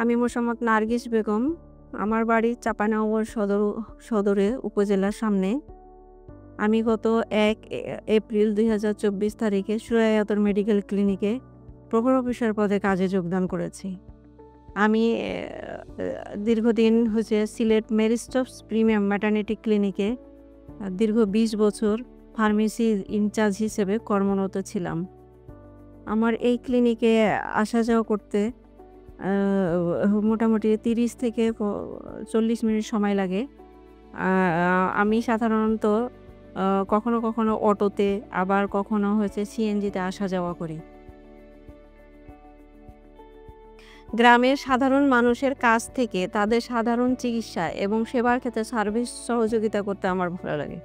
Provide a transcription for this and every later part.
আমি মোসাম্মদ নার্গিস বেগম। আমার বাড়ি চাঁপাইনবাবগঞ্জ সদরে উপজেলার সামনে। আমি গত ১ এপ্রিল ২০২৪ তারিখে সুরাইয়াতুর মেডিকেল ক্লিনিকে প্রভার অফিসার পদে কাজে যোগদান করেছি। আমি দীর্ঘদিন Sylhet Mary Stopes premium maternity ক্লিনিকে দীর্ঘ ২০ বছর ফার্মেসি ইনচার্জ হিসেবে কর্মরত ছিলাম। আমার এই ক্লিনিকে আসা যাওয়া করতে মোটামুটি ৩০ থেকে ৪০ মিনিট সময় লাগে। আমি সাধারণত কখনো কখনো অটোতে, আবার কখনো সিএনজিতে আসা যাওয়া করি। গ্রামের সাধারণ মানুষের কাছ থেকে তাদের সাধারণ চিকিৎসা এবং সেবার ক্ষেত্রে সার্ভিস সহযোগিতা করতে আমার ভালো লাগে।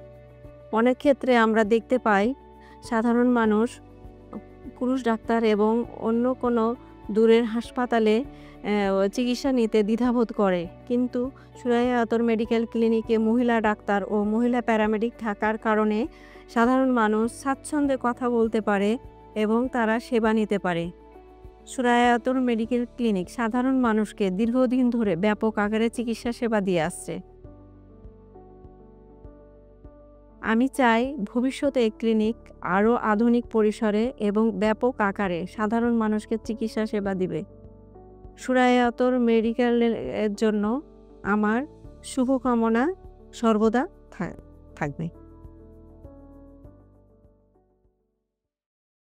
অনেক ক্ষেত্রে আমরা দেখতে পাই সাধারণ মানুষ পুরুষ ডাক্তার এবং অন্য কোনো দূরের হাসপাতালে চিকিৎসা নিতে দ্বিধাবোধ করে, কিন্তু সুরাইয়াতুর মেডিকেল ক্লিনিকে মহিলা ডাক্তার ও মহিলা প্যারামেডিক থাকার কারণে সাধারণ মানুষ স্বাচ্ছন্দ্যে কথা বলতে পারে এবং তারা সেবা নিতে পারে। সুরাইয়াতুর মেডিকেল ক্লিনিক সাধারণ মানুষকে দীর্ঘদিন ধরে ব্যাপক আকারে চিকিৎসা সেবা দিয়ে আসছে। আমি চাই ভবিষ্যতে এই ক্লিনিক আরও আধুনিক পরিসরে এবং ব্যাপক আকারে সাধারণ মানুষকে চিকিৎসা সেবা দিবে। সুরাইয়াতুর মেডিকেলের জন্য আমার শুভকামনা সর্বদা থাকবে।